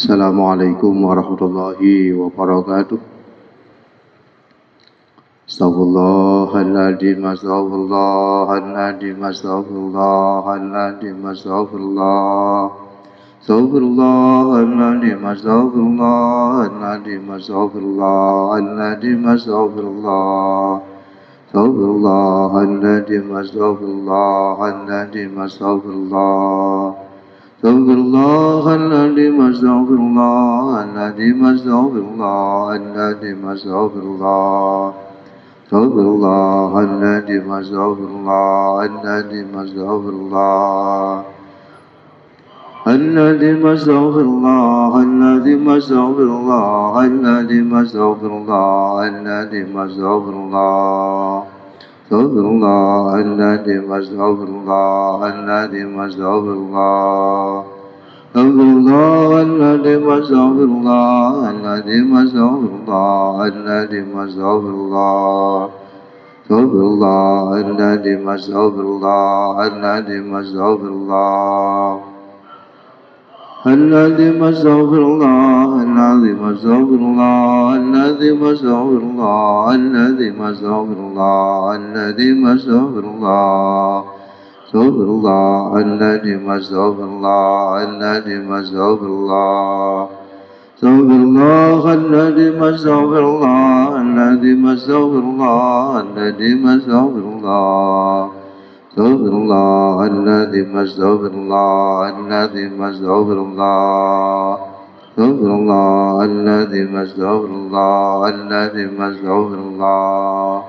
Assalamualaikum warahmatullahi wabarakatuh. Astaghfirullahaladzim, astaghfirullahaladzim, astaghfirullahaladzim, astaghfirullah. Astaghfirullahaladzim, astaghfirullahaladzim, astaghfirullahaladzim, astaghfirullah. Astaghfirullahaladzim, astaghfirullahaladzim, astaghfirullah. Astaghfirullahaladzim, astaghfirullahaladzim, astaghfirullahaladzim, astaghfirullah. Astaghfirullahaladzim, astaghfirullahaladzim, astaghfirullah. Aladzim, astaghfirullah, aladzim, astaghfirullah, aladzim, astaghfirullah, aladzim, astaghfirullah. Astaghfirullah, aladzim, astaghfirullah, aladzim, astaghfirullah. Astaghfirullah, aladzim, astaghfirullah, aladzim, astaghfirullah, aladzim, astaghfirullah. Astaghfirullah, aladzim, astaghfirullah, aladzim, astaghfirullah. Aladzim, astaghfirullah, aladzim, astaghfirullah, aladzim, astaghfirullah, aladzim, astaghfirullah, aladzim, astaghfirullah. Astaghfirullah, aladzim, astaghfirullah, aladzim, astaghfirullah. Astaghfirullah, aladzim, astaghfirullah, aladzim, astaghfirullah, aladzim, astaghfirullah. Astaghfirullah, aladzim, astaghfirullah, aladzim, astaghfirullah. Astaghfirullah, aladzim, astaghfirullah, aladzim, astaghfirullah.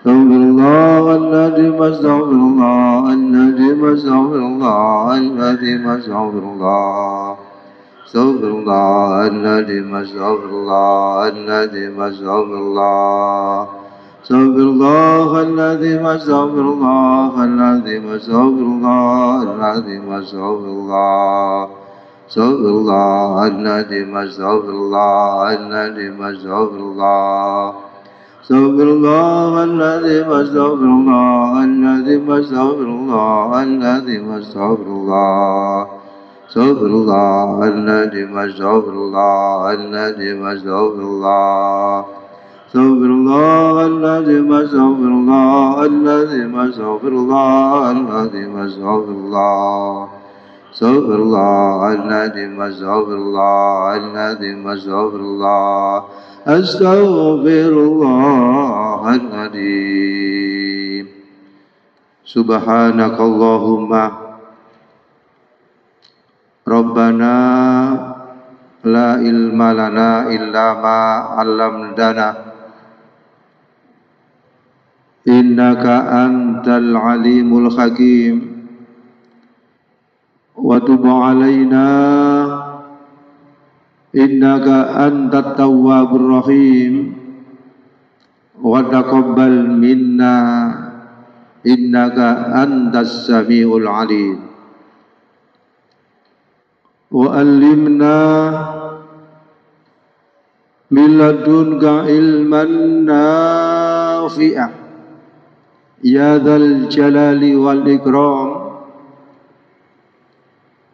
Astaghfirullah, aladzim, astaghfirullah, aladzim, astaghfirullah, aladzim, astaghfirullah. Astaghfirullah, aladzim, astaghfirullah, aladzim, astaghfirullah. Astaghfirullah, aladzim, astaghfirullah, aladzim, astaghfirullah, aladzim, astaghfirullah. Astaghfirullah, aladzim, astaghfirullah, aladzim, astaghfirullah. Astaghfirullah, aladzim, astaghfirullah, aladzim, astaghfirullah, aladzim, astaghfirullah. Astaghfirullah, aladzim, astaghfirullah, aladzim, astaghfirullah. Astaghfirullah, aladzim, astaghfirullah, aladzim, astaghfirullah, aladzim, astaghfirullah. Astaghfirullah, aladzim, astaghfirullah, aladzim, astaghfirullah. Astaghfirullahaladzim. Subhanakallahumma Rabbana la ilma lana illa ma 'allamtana innaka antal alimul hakim wa tub 'alaina innaka antat tawwabur rahim wa taqabbal minna innaka antas samiul alim wa allimna min ladunka ilman nafi'ah ya dzal jalali wal ikram.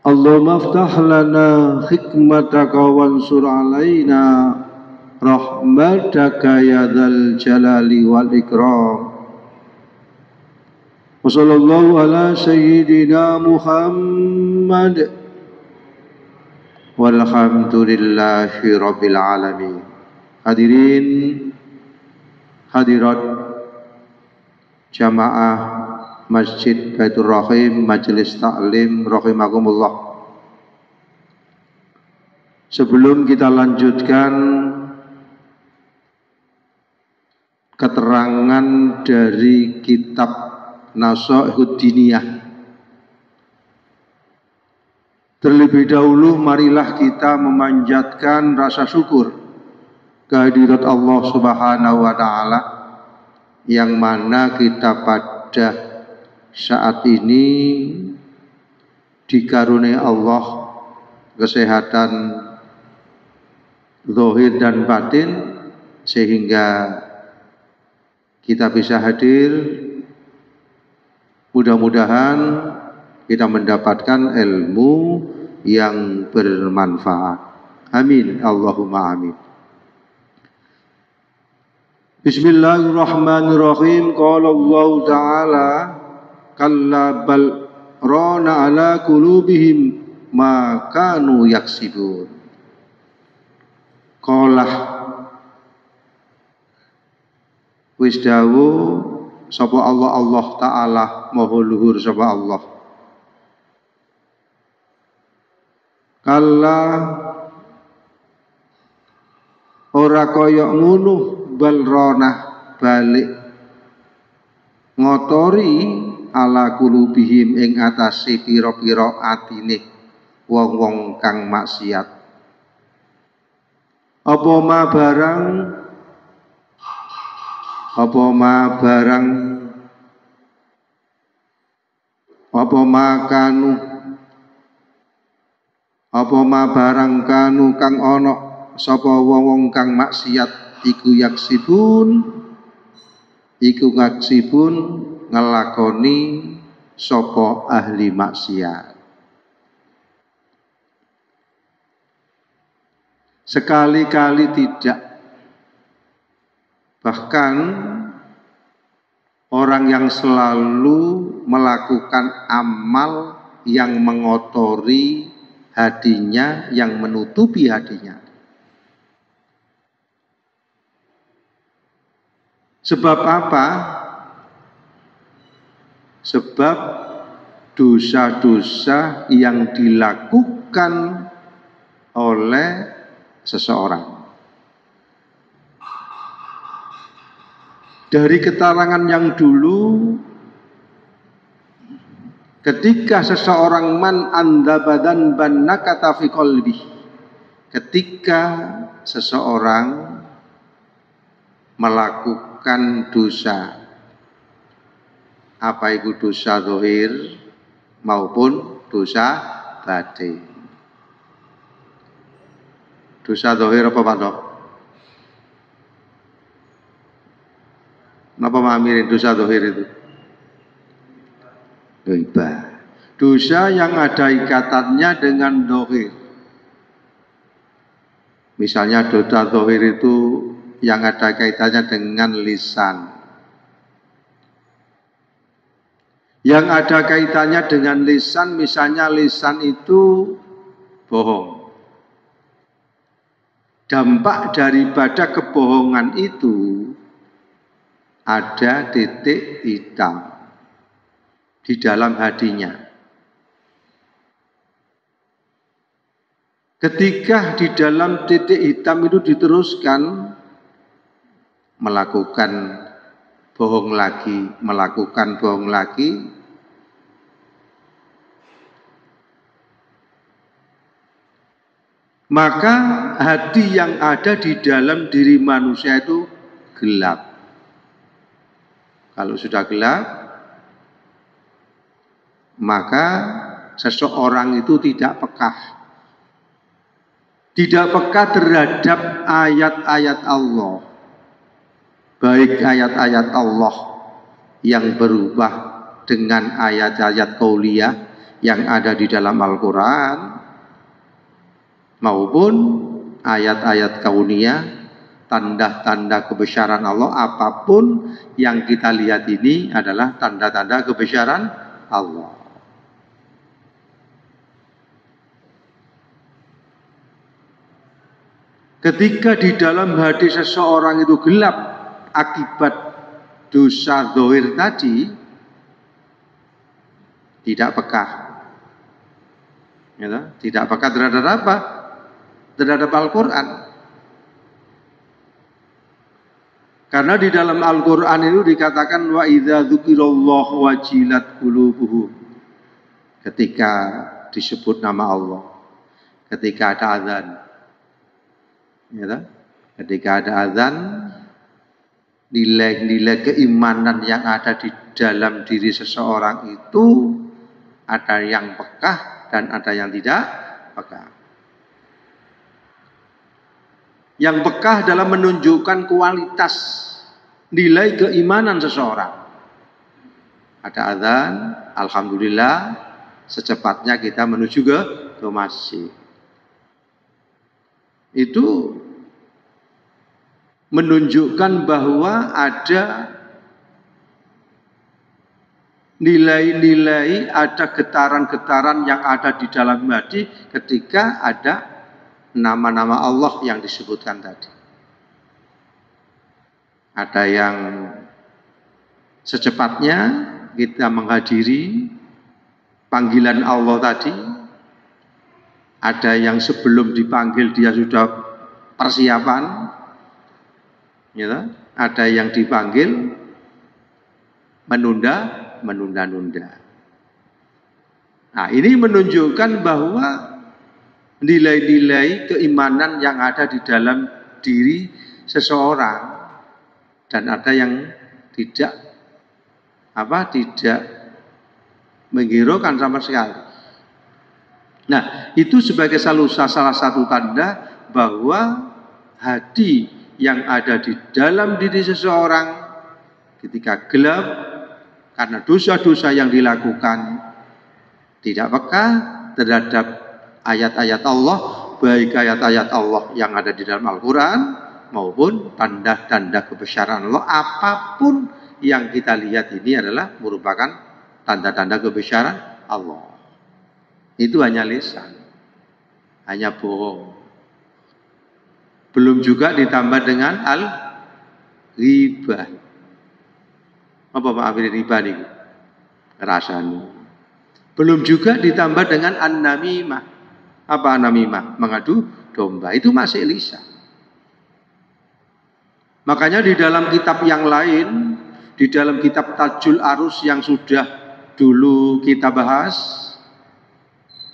Allahumma aftah lana hikmataka wansur alaina rahmataka ya dzal jalali wal ikram. Wa sallallahu ala sayyidina Muhammad walhamdulillahi rabbil alamin. Hadirin hadirat jamaah Masjid Baitur Rahim Majelis Taklim rahimakumullah. Sebelum kita lanjutkan keterangan dari kitab Nasaihud Diniyah, terlebih dahulu marilah kita memanjatkan rasa syukur kehadirat Allah Subhanahu wa taala yang mana kita pada saat ini dikaruniai Allah kesehatan zahir dan batin sehingga kita bisa hadir. Mudah-mudahan kita mendapatkan ilmu yang bermanfaat. Amin. Allahumma amin. Bismillahirrahmanirrahim. Qala Allah Ta'ala kalla bal rana ala qulubihim ma kanu yaksibun. Qala wis dawuh sapa Allah Ta'ala maha luhur sapa Allah. Kalla ora kaya ngono balrona balik ngotori ala kulubihim ing atase pira-pira atine wong-wong kang maksiat. Apa ma barang kanu kang ana sapa wong-wong kang maksiat iku ngaksibun ngelakoni sapa ahli maksiat. Sekali-kali tidak. Bahkan orang yang selalu melakukan amal yang mengotori hatinya, yang menutupi hatinya. Sebab apa? Sebab dosa-dosa yang dilakukan oleh seseorang. Dari keterangan yang dulu, ketika seseorang man andabadan bannakata fi qalbi, ketika seseorang melakukan dosa, apa itu dosa zahir maupun dosa batin. Dosa zahir apa Pak Dok? Napa mamirin dosa zahir itu? Ghibah. Dosa yang ada ikatannya dengan zahir. Misalnya dosa zahir itu yang ada kaitannya dengan lisan. Yang ada kaitannya dengan lisan, misalnya lisan itu bohong. Dampak daripada kebohongan itu ada titik hitam di dalam hatinya. Ketika di dalam titik hitam itu diteruskan melakukan bohong lagi, maka hati yang ada di dalam diri manusia itu gelap. Kalau sudah gelap, maka seseorang itu tidak peka. Tidak peka terhadap ayat-ayat Allah. Baik ayat-ayat Allah yang berubah dengan ayat-ayat qauliyah yang ada di dalam Al-Quran, maupun ayat-ayat kauniyah, tanda-tanda kebesaran Allah. Apapun yang kita lihat ini adalah tanda-tanda kebesaran Allah. Ketika di dalam hati seseorang itu gelap akibat dosa zahir tadi, tidak peka. Ya, tidak peka terhadap apa? Terhadap Al-Quran. Karena di dalam Al-Quran itu dikatakan wa idza dzukirallahu wajilat qulubuhum. Ketika disebut nama Allah, ketika ada azan, ya, ketika ada azan, nilai-nilai keimanan yang ada di dalam diri seseorang itu ada yang peka dan ada yang tidak peka. Yang peka dalam menunjukkan kualitas nilai keimanan seseorang. Ada azan, alhamdulillah, secepatnya kita menuju ke masjid. itu menunjukkan bahwa ada nilai-nilai, ada getaran-getaran yang ada di dalam hati ketika ada nama-nama Allah yang disebutkan tadi. Ada yang secepatnya kita menghadiri panggilan Allah tadi, ada yang sebelum dipanggil dia sudah persiapan, ya, ada yang dipanggil menunda-nunda. Nah, ini menunjukkan bahwa nilai-nilai keimanan yang ada di dalam diri seseorang, dan ada yang tidak menghiraukan sama sekali. Nah, itu sebagai salah satu tanda bahwa hati yang ada di dalam diri seseorang ketika gelap karena dosa-dosa yang dilakukan, tidak peka terhadap ayat-ayat Allah, baik ayat-ayat Allah yang ada di dalam Al-Quran maupun tanda-tanda kebesaran Allah. Apapun yang kita lihat ini adalah merupakan tanda-tanda kebesaran Allah. Itu hanya lisan, hanya bohong. Belum juga ditambah dengan al-ghibah. Apa maafin riba nih? Rasanya. Belum juga ditambah dengan an-namimah. Apa an-namimah? Mengadu domba. Itu masih lisan. Makanya di dalam kitab yang lain, di dalam kitab Tajul Arus yang sudah dulu kita bahas,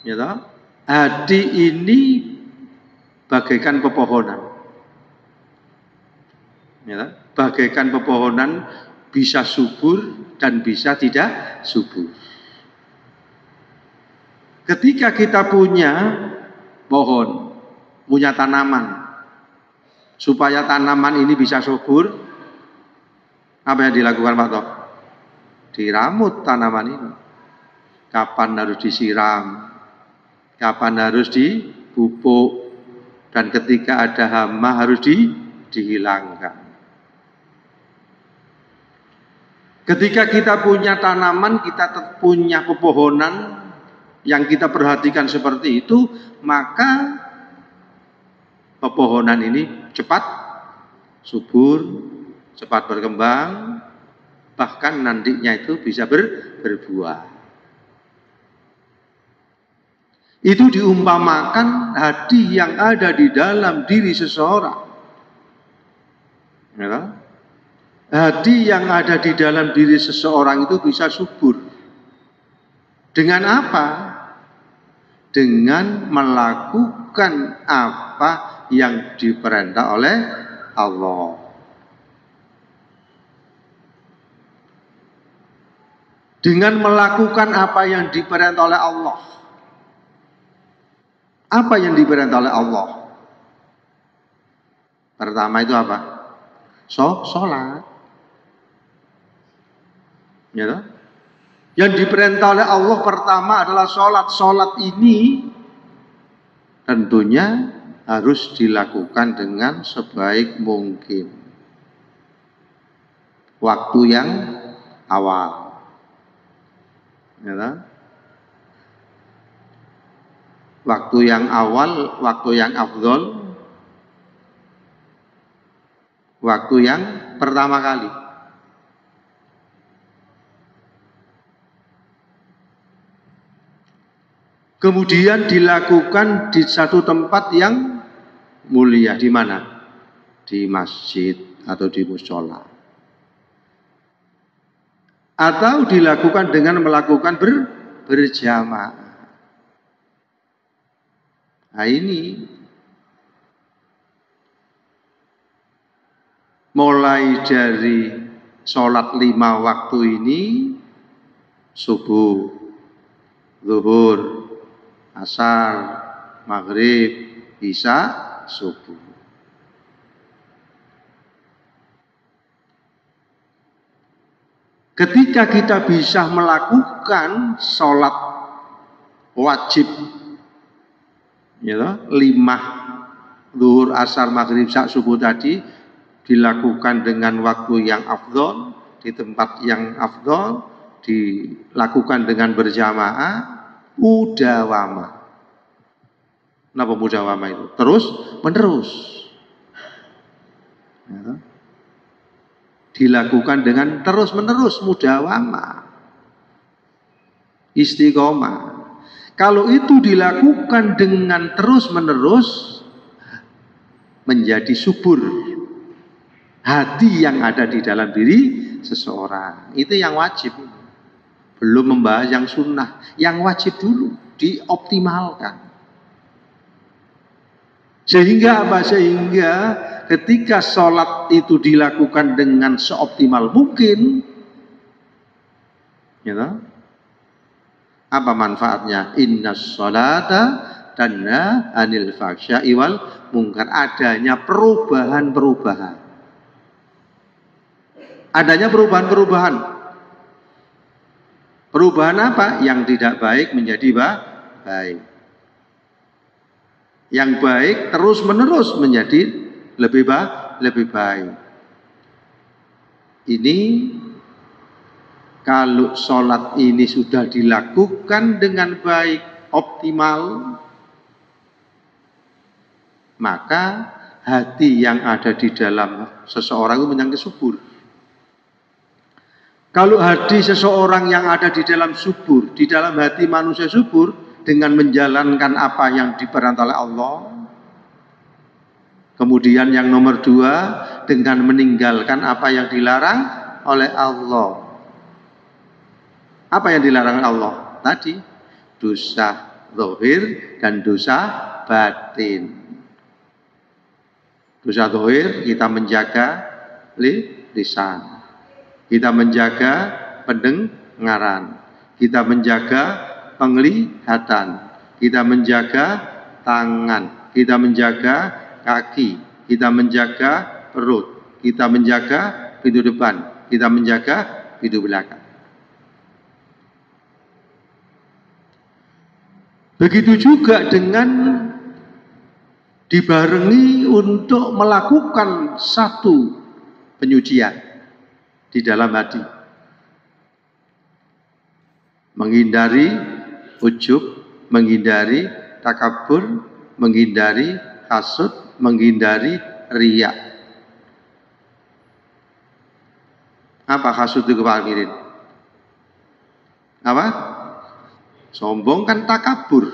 ya toh, hati ini bagaikan pepohonan. Ya toh, bagaikan pepohonan, bisa subur dan bisa tidak subur. Ketika kita punya pohon, punya tanaman, supaya tanaman ini bisa subur, apa yang dilakukan Pak Tok? Diramut tanaman ini. Kapan harus disiram, kapan harus dipupuk, dan ketika ada hama harus dihilangkan. Ketika kita punya tanaman, kita punya pepohonan yang kita perhatikan seperti itu, maka pepohonan ini cepat subur, cepat berkembang, bahkan nantinya itu bisa berbuah. Itu diumpamakan hati yang ada di dalam diri seseorang. Ya, hati yang ada di dalam diri seseorang itu bisa subur. Dengan apa? Dengan melakukan apa yang diperintah oleh Allah. Dengan melakukan apa yang diperintah oleh Allah. Apa yang diperintah oleh Allah? Pertama itu apa? Sholat. Ya toh? Yang diperintah oleh Allah pertama adalah sholat. Sholat ini tentunya harus dilakukan dengan sebaik mungkin. Waktu yang awal. Ya toh? Waktu yang awal, waktu yang afdol, waktu yang pertama kali. Kemudian dilakukan di satu tempat yang mulia. Di mana? Di masjid atau di mushola. Atau dilakukan dengan melakukan berjamaah. Nah ini mulai dari sholat 5 waktu ini, subuh, zuhur, asar, maghrib, isya, subuh. Ketika kita bisa melakukan sholat wajib, ya, 5 zuhur, asar, maghrib, isya, subuh tadi dilakukan dengan waktu yang afdol, di tempat yang afdol, dilakukan dengan berjamaah, mudawamah. Kenapa mudawamah itu? Terus menerus. Ya. Dilakukan dengan terus menerus, mudawamah. Istiqomah. Kalau itu dilakukan dengan terus menerus, menjadi subur hati yang ada di dalam diri seseorang. Itu yang wajib. Belum membahas yang sunnah. Yang wajib dulu dioptimalkan. Sehingga apa? Sehingga ketika sholat itu dilakukan dengan seoptimal mungkin, you know, apa manfaatnya? Innas sholata tanha anil fahsya'i wal munkar. Adanya perubahan-perubahan. Adanya perubahan-perubahan. Perubahan apa? Yang tidak baik menjadi baik. Yang baik terus-menerus menjadi lebih baik. Ini kalau sholat ini sudah dilakukan dengan baik, optimal, maka hati yang ada di dalam seseorang itu menjadi subur. Kalau hati seseorang yang ada di dalam subur, di dalam hati manusia subur, dengan menjalankan apa yang diperintah oleh Allah. Kemudian yang nomor 2, dengan meninggalkan apa yang dilarang oleh Allah. Apa yang dilarang Allah? Tadi, dosa zahir dan dosa batin. Dosa zahir kita menjaga lisan. Kita menjaga pendengaran, kita menjaga penglihatan, kita menjaga tangan, kita menjaga kaki, kita menjaga perut, kita menjaga pintu depan, kita menjaga pintu belakang. Begitu juga dengan dibarengi untuk melakukan satu penyucian di dalam hati. Menghindari ujub, menghindari takabur, menghindari hasud, menghindari riya. Apa hasud itu Pak Amirin? Apa? Sombong kan takabur.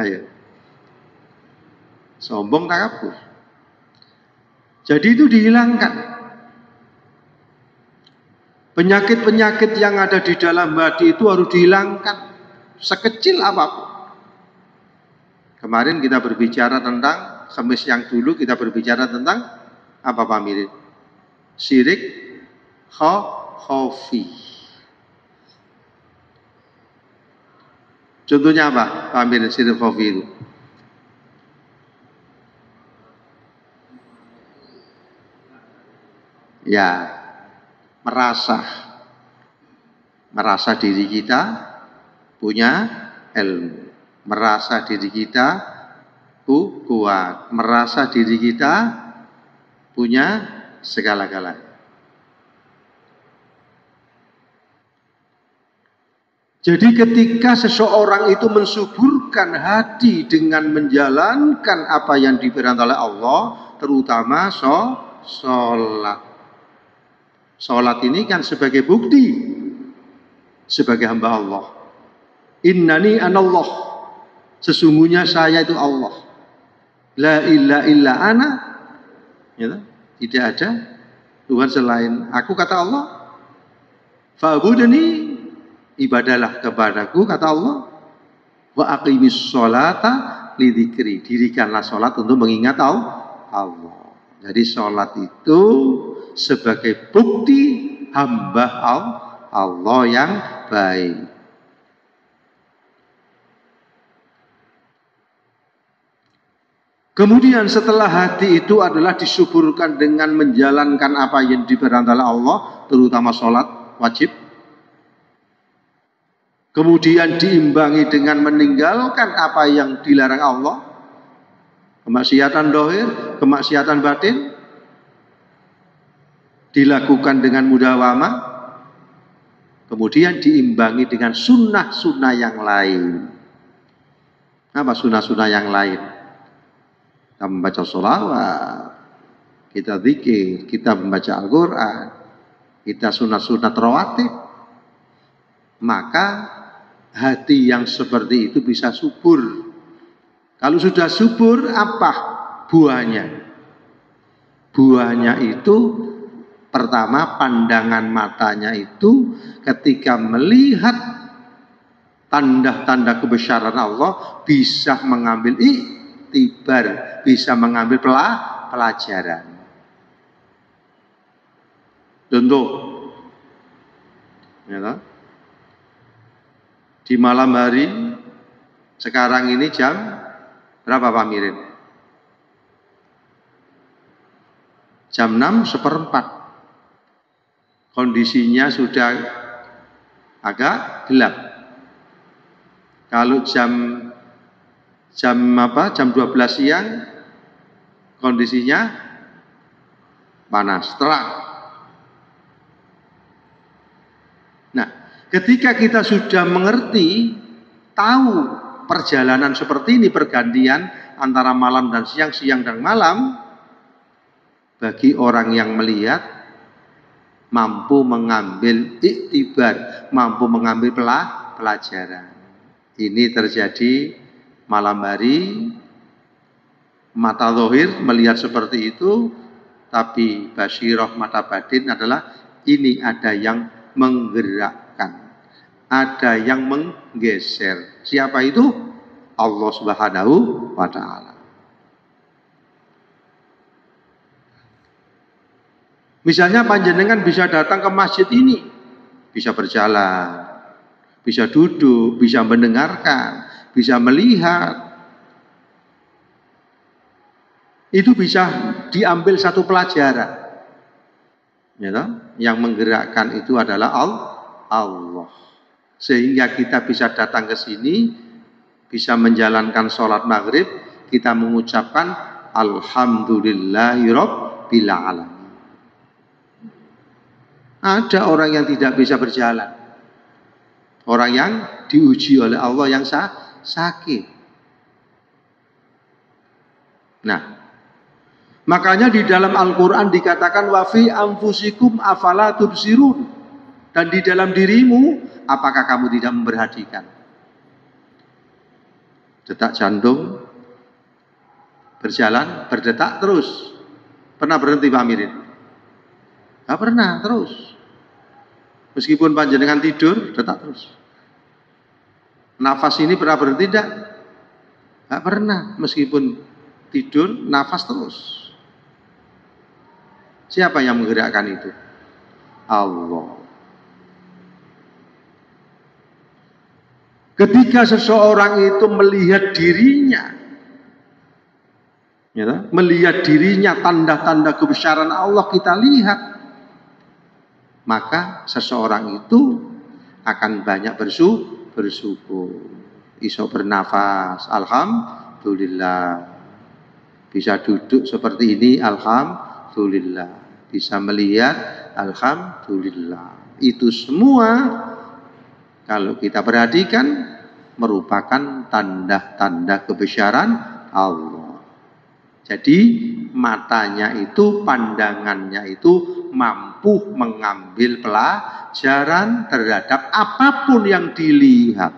Ayo. Sombong takabur. Jadi itu dihilangkan. Penyakit-penyakit yang ada di dalam hati itu harus dihilangkan, sekecil apapun. Kemarin kita berbicara tentang, Khamis yang dulu kita berbicara tentang apa Pak Mirin? Syirik khafi. Contohnya apa Pak Mirin syirik khafi itu? Ya, merasa diri kita punya ilmu, merasa diri kita kuat, merasa diri kita punya segala-galanya. Jadi ketika seseorang itu mensuburkan hati dengan menjalankan apa yang diperintah oleh Allah, terutama sholat. Sholat ini kan sebagai bukti, sebagai hamba Allah. Innani anallah, sesungguhnya saya itu Allah. La ilaha illa ana, ya, tidak ada Tuhan selain aku, kata Allah. Fa'budni, ibadalah kepadaku, kata Allah. Wa aqimis sholata lidzikri, dirikanlah sholat untuk mengingat Allah. Jadi sholat itu sebagai bukti hamba Allah yang baik. Kemudian setelah hati itu adalah disuburkan dengan menjalankan apa yang diperintah oleh Allah, terutama sholat wajib. Kemudian diimbangi dengan meninggalkan apa yang dilarang Allah. Kemaksiatan dohir, kemaksiatan batin dilakukan dengan mudawamah, kemudian diimbangi dengan sunnah-sunnah yang lain. Apa sunnah-sunnah yang lain? Kita membaca sholawat, kita zikir, kita membaca Al-Quran, kita sunat-sunat rawatib. Maka hati yang seperti itu bisa subur. Kalau sudah subur, apa buahnya? Buahnya itu pertama, pandangan matanya itu ketika melihat tanda-tanda kebesaran Allah bisa mengambil iktibar, bisa mengambil pelajaran. Contoh, ya, di malam hari sekarang ini jam berapa Pak Mirin? Jam 6:15. Kondisinya sudah agak gelap. Kalau jam 12 siang kondisinya panas, terang. Nah, ketika kita sudah mengerti, tahu perjalanan seperti ini, pergantian antara malam dan siang, siang dan malam, bagi orang yang melihat, mampu mengambil iktibar, mampu mengambil pelajaran. Ini terjadi malam hari, mata zahir melihat seperti itu, tapi basirah mata batin adalah ini ada yang menggerakkan, ada yang menggeser. Siapa itu? Allah Subhanahu wa Ta'ala. Misalnya panjenengan bisa datang ke masjid ini, bisa berjalan, bisa duduk, bisa mendengarkan, bisa melihat. Itu bisa diambil satu pelajaran. Ya, yang menggerakkan itu adalah Allah. Sehingga kita bisa datang ke sini, bisa menjalankan sholat maghrib, kita mengucapkan Alhamdulillahirabbil alamin. Ada orang yang tidak bisa berjalan, orang yang diuji oleh Allah yang sakit. Nah, makanya di dalam Al-Quran dikatakan wa fi anfusikum afala tubsirun, dan di dalam dirimu apakah kamu tidak memperhatikan? Detak jantung berjalan, berdetak terus. Pernah berhenti Pak Mirin? Tidak pernah, terus. Meskipun panjenengan tidur, detak terus. Nafas ini pernah berhenti tidak? Tidak pernah, meskipun tidur, nafas terus. Siapa yang menggerakkan itu? Allah. Ketika seseorang itu melihat dirinya, ya, melihat dirinya, tanda-tanda kebesaran Allah kita lihat, maka seseorang itu akan banyak bersyukur. Iso bernafas, alhamdulillah. Bisa duduk seperti ini, alhamdulillah. Bisa melihat, alhamdulillah. Itu semua kalau kita perhatikan merupakan tanda-tanda kebesaran Allah. Jadi matanya itu, pandangannya itu mampu mengambil pelajaran terhadap apapun yang dilihat.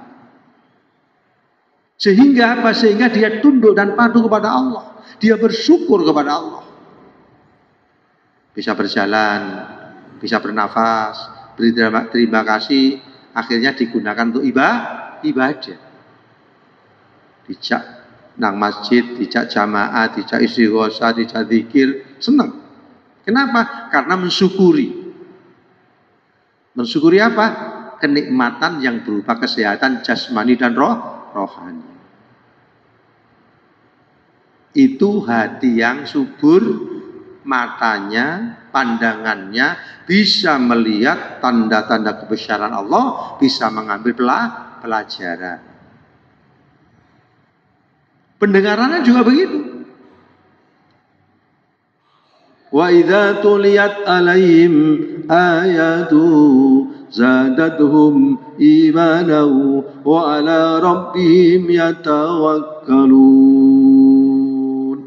Sehingga apa? Sehingga dia tunduk dan patuh kepada Allah. Dia bersyukur kepada Allah. Bisa berjalan, bisa bernafas, berterima kasih, akhirnya digunakan untuk ibadah. Dijak nang masjid, dijak jamaah, dijak istighosah, dijak zikir, senang. Kenapa? Karena mensyukuri. Mensyukuri apa? Kenikmatan yang berupa kesehatan jasmani dan rohani. Itu hati yang subur, matanya, pandangannya bisa melihat tanda-tanda kebesaran Allah, bisa mengambil pelajaran. Pendengarannya juga begitu. Wa idza tuliyat alaihim ayatu zadatuhum imanan wa ala rabbihim yatawakkalun.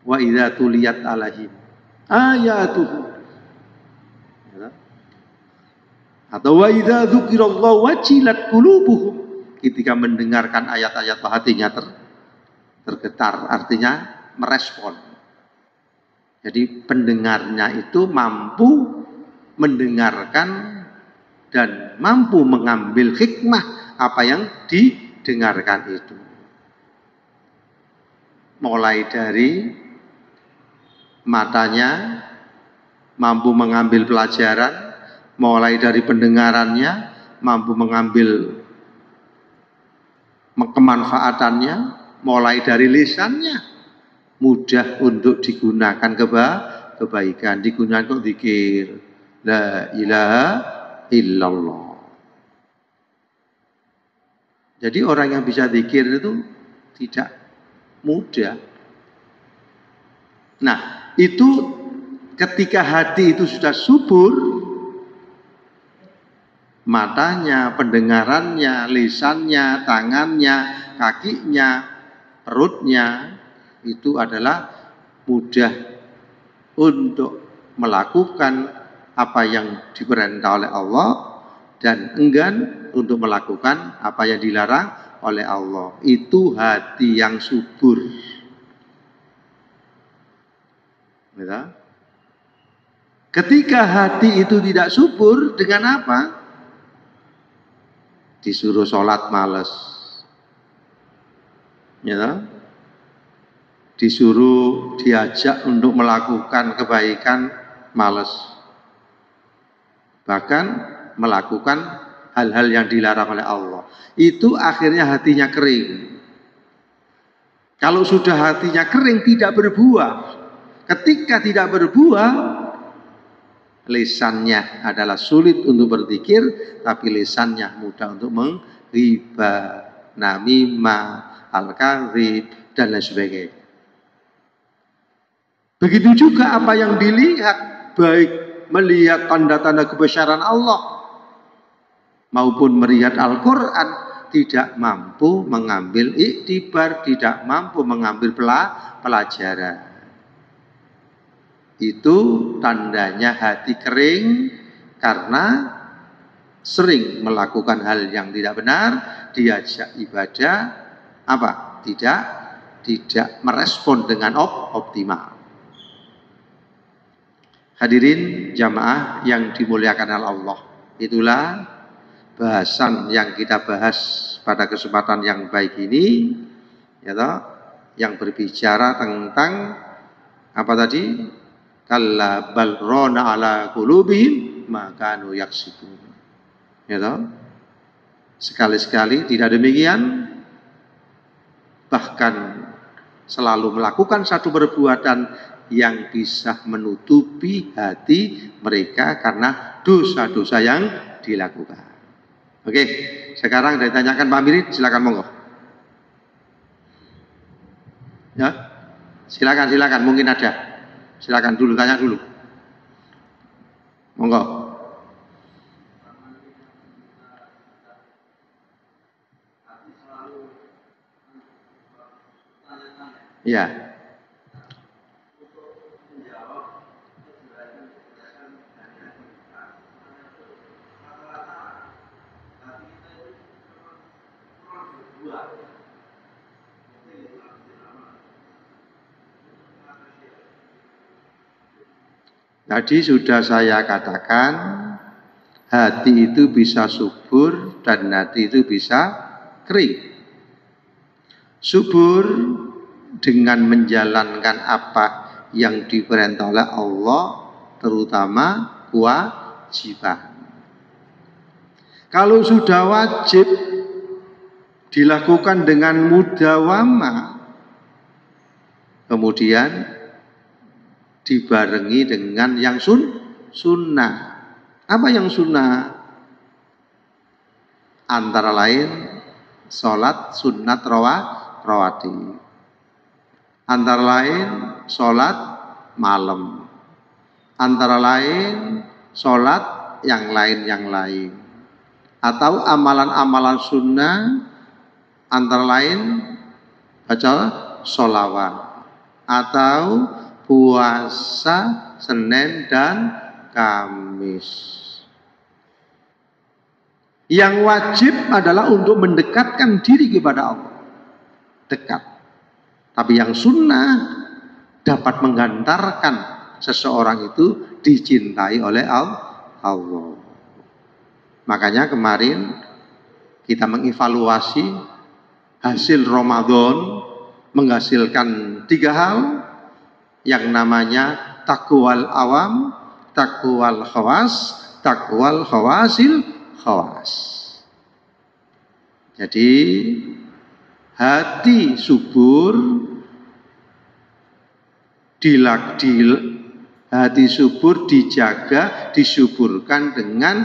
Wa idza tuliyat alaihim ayatuhu, atau wa idza dzukirallahu wajilat qulubuhum, ketika mendengarkan ayat-ayat hatinya tergetar, artinya merespon. Jadi pendengarnya itu mampu mendengarkan dan mampu mengambil hikmah apa yang didengarkan itu. Mulai dari matanya mampu mengambil pelajaran, mulai dari pendengarannya mampu mengambil kemanfaatannya, mulai dari lisannya mudah untuk digunakan kebaikan, digunakan untuk zikir la ilaha illallah. Jadi orang yang bisa zikir itu tidak mudah. Nah, itu ketika hati itu sudah subur, matanya, pendengarannya, lisannya, tangannya, kakinya, perutnya, itu adalah mudah untuk melakukan apa yang diperintah oleh Allah dan enggan untuk melakukan apa yang dilarang oleh Allah. Itu hati yang subur. Ketika hati itu tidak subur, dengan apa? Disuruh sholat males, disuruh diajak untuk melakukan kebaikan males, bahkan melakukan hal-hal yang dilarang oleh Allah. Itu akhirnya hatinya kering. Kalau sudah hatinya kering, tidak berbuah. Ketika tidak berbuah, lisannya adalah sulit untuk berzikir, tapi lisannya mudah untuk menghibah, namimah, al-kadzib, dan lain sebagainya. Begitu juga apa yang dilihat, baik melihat tanda-tanda kebesaran Allah maupun melihat Al-Quran, tidak mampu mengambil iktibar, tidak mampu mengambil pelajaran. Itu tandanya hati kering karena sering melakukan hal yang tidak benar, diajak ibadah, apa? Tidak merespon dengan optimal. Hadirin jamaah yang dimuliakan oleh Allah, itulah bahasan yang kita bahas pada kesempatan yang baik ini, yang berbicara tentang apa tadi? Kalla bal rana ala qulubihim ma kanu yaksibun. Sekali-sekali tidak demikian, bahkan selalu melakukan satu perbuatan yang bisa menutupi hati mereka karena dosa-dosa yang dilakukan. Oke, sekarang ditanyakan Pak Mirin, silakan monggo. Ya, silakan, mungkin ada. Silakan dulu, tanya dulu. Monggo. Ya. Tadi sudah saya katakan, hati itu bisa subur dan hati itu bisa kering. Subur dengan menjalankan apa yang diperintah oleh Allah, terutama kewajiban. Kalau sudah wajib dilakukan dengan mudawamah, kemudian dibarengi dengan yang sunnah. Apa yang sunnah? Antara lain sholat sunnat rawatib, antara lain sholat malam, Antara lain sholat, yang lain. Atau amalan-amalan sunnah, antara lain baca sholawat. Atau puasa Senin dan Kamis. Yang wajib adalah untuk mendekatkan diri kepada Allah. Dekat. Tapi yang sunnah dapat menghantarkan seseorang itu dicintai oleh Allah. Makanya kemarin kita mengevaluasi hasil Ramadan menghasilkan 3 hal, yang namanya taqwal awam, taqwal khawas, taqwal khawasil khawas. Jadi hati subur hati subur dijaga, disuburkan dengan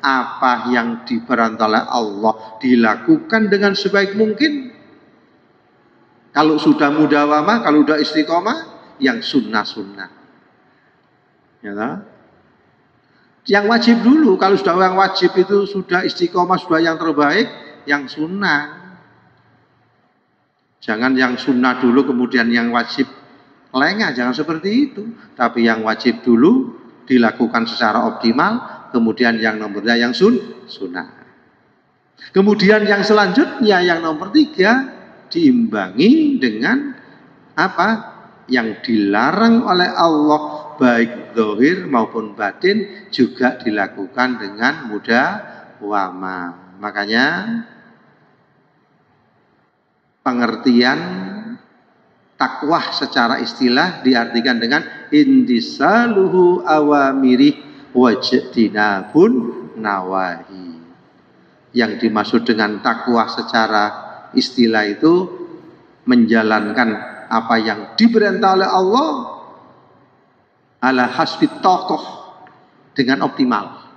apa yang diperintah oleh Allah, dilakukan dengan sebaik mungkin. Kalau sudah mudawamah, kalau sudah istiqomah, yang sunnah-sunnah. Ya, yang wajib dulu. Kalau sudah yang wajib itu sudah istiqomah, sudah yang terbaik, yang sunnah. Jangan yang sunnah dulu kemudian yang wajib lengah, jangan seperti itu. Tapi yang wajib dulu dilakukan secara optimal, kemudian yang nomor 2 yang sunnah. Kemudian yang selanjutnya yang nomor 3 diimbangi dengan apa? Yang dilarang oleh Allah baik zahir maupun batin juga dilakukan dengan mudawamah. Makanya pengertian takwah secara istilah diartikan dengan intisaluhu awamiri wajtinabun nawahi. Yang dimaksud dengan takwah secara istilah itu menjalankan apa yang diperintah oleh Allah ala hasbi tokoh dengan optimal,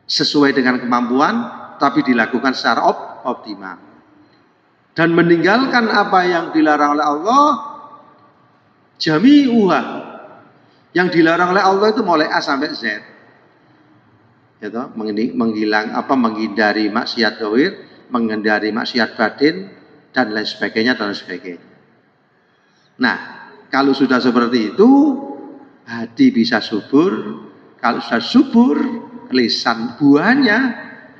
sesuai dengan kemampuan, tapi dilakukan secara optimal. Dan meninggalkan apa yang dilarang oleh Allah, jami'uha. Yang dilarang oleh Allah itu mulai A sampai Z. Gitu, menghindari maksiat zahir, menghindari maksiat batin, dan lain sebagainya, Nah, kalau sudah seperti itu, hati bisa subur. Kalau sudah subur, lisan buahnya,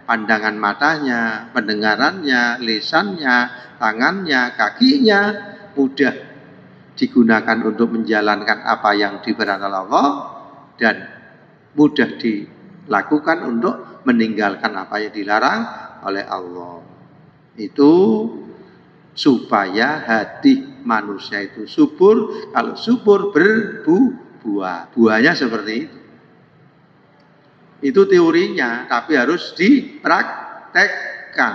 pandangan matanya, pendengarannya, lisannya, tangannya, kakinya mudah digunakan untuk menjalankan apa yang diperintahkan Allah dan mudah dilakukan untuk meninggalkan apa yang dilarang oleh Allah. Itu supaya hati manusia itu subur. Kalau subur berbuah. Buahnya seperti itu. Itu teorinya, tapi harus dipraktekkan.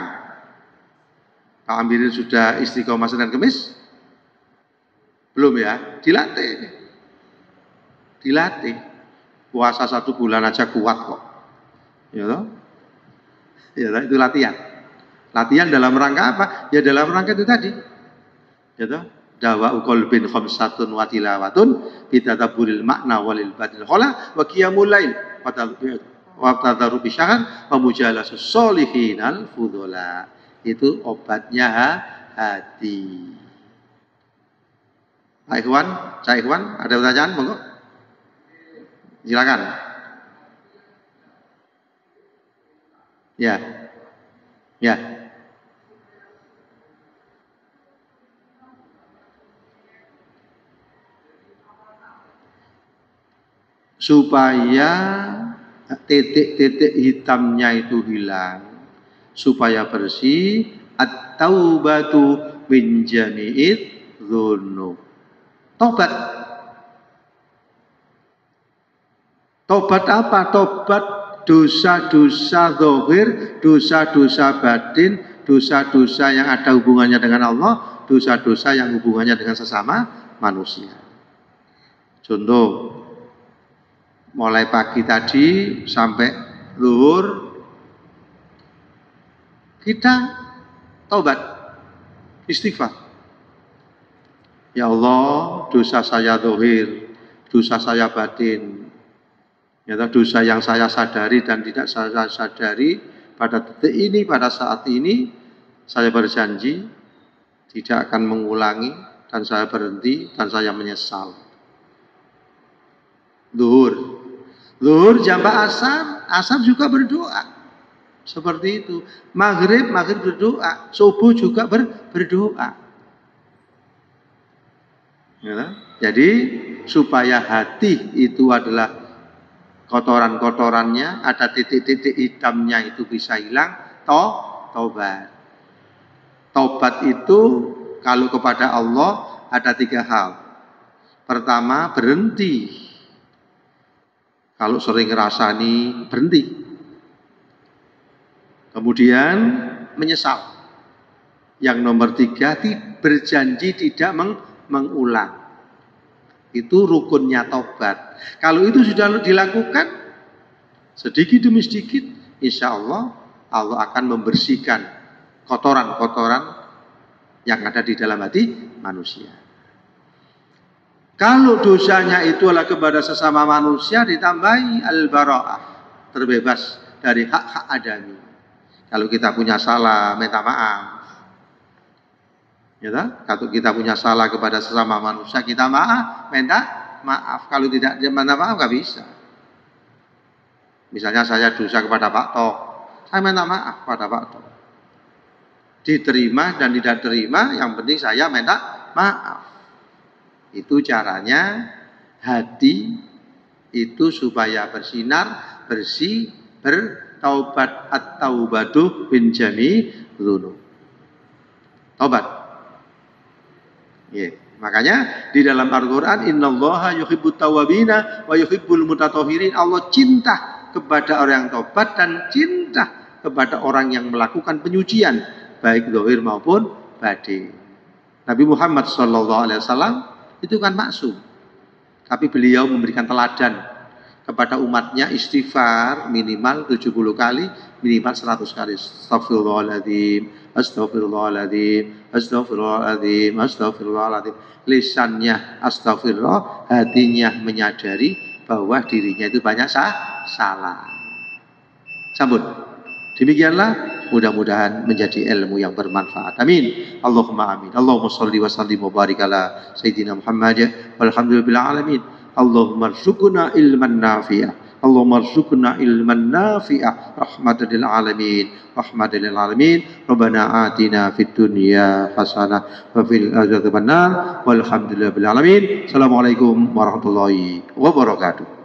Pak Amirin sudah istiqomah Senin Kemis? Belum ya? Dilatih. Puasa 1 bulan aja kuat kok. Ya toh? Ya toh? Itu latihan. Latihan dalam rangka apa? Ya dalam rangka itu tadi. Ya toh? Dawa qalbin khamsatun wa tilawatun bitadaburil makna walil batil khala wa qiyamul lail wa tadaru bisyahan wa mujalasus sholihinal fudula. Itu obatnya hati. Pak Ikhwan, Cak Ikhwan, ada pertanyaan? Monggo. Silakan. Ya. Ya. Supaya titik-titik hitamnya itu hilang, supaya bersih, at-taubatu min jami'id dzunub. Tobat. Tobat apa? Tobat dosa-dosa zahir, dosa-dosa batin, dosa-dosa yang ada hubungannya dengan Allah, dosa-dosa yang hubungannya dengan sesama manusia. Contoh, mulai pagi tadi sampai zuhur kita taubat, istighfar. Ya Allah, dosa saya zahir, dosa saya batin, dosa yang saya sadari dan tidak saya sadari pada detik ini, pada saat ini, saya berjanji tidak akan mengulangi dan saya berhenti dan saya menyesal. Zuhur jamaah asar juga berdoa. Seperti itu. Maghrib berdoa. Subuh juga berdoa. Jadi supaya hati itu adalah kotoran-kotorannya, ada titik-titik hitamnya itu bisa hilang, taubat. Taubat itu kalau kepada Allah ada 3 hal. Pertama, berhenti. Kalau sering ngerasani, berhenti. Kemudian menyesal. Yang nomor 3, berjanji tidak mengulang. Itu rukunnya taubat. Kalau itu sudah dilakukan, sedikit demi sedikit, insya Allah akan membersihkan kotoran-kotoran yang ada di dalam hati manusia. Kalau dosanya itu adalah kepada sesama manusia, ditambahi al-bara'ah, terbebas dari hak-hak adami. Kalau kita punya salah, minta maaf. Kalau kita punya salah kepada sesama manusia, kita minta maaf. Kalau tidak minta maaf, nggak bisa. Misalnya saya dosa kepada Pak Tok, saya minta maaf pada Pak Tok. Diterima dan tidak terima, yang penting saya minta maaf. Itu caranya hati itu supaya bersinar, bersih, bertaubat. At-taubatu min jami dzunub. Taubat. Makanya di dalam Al-Qur'an, innallaha yuhibbut tawwabina wa yuhibbul mutatahhirin. Allah cinta kepada orang yang taubat dan cinta kepada orang yang melakukan penyucian, baik zahir maupun batin. Nabi Muhammad SAW itu kan maksum, tapi beliau memberikan teladan kepada umatnya, istighfar minimal 70 kali, minimal 100 kali. Astagfirullahaladzim, astagfirullahaladzim, astagfirullahaladzim, astagfirullahaladzim. Lisannya astagfirullah, hatinya menyadari bahwa dirinya itu banyak salah. Sambut. Demikianlah, mudah-mudahan menjadi ilmu yang bermanfaat. Amin. Allahumma amin. Allahumma salli wa sallim wa barik ala Sayyidina Muhammad walhamdulillahil alamin. Allahumma rzuqna ilman nafi'ah. Allahumma rzuqna ilman nafi'ah. Rahmatan lil alamin. Rahmatan lil alamin. Rabbana atina fid dunya hasanah wa fil akhirati hasanah. Walhamdulillahil alamin. Assalamualaikum warahmatullahi wabarakatuh.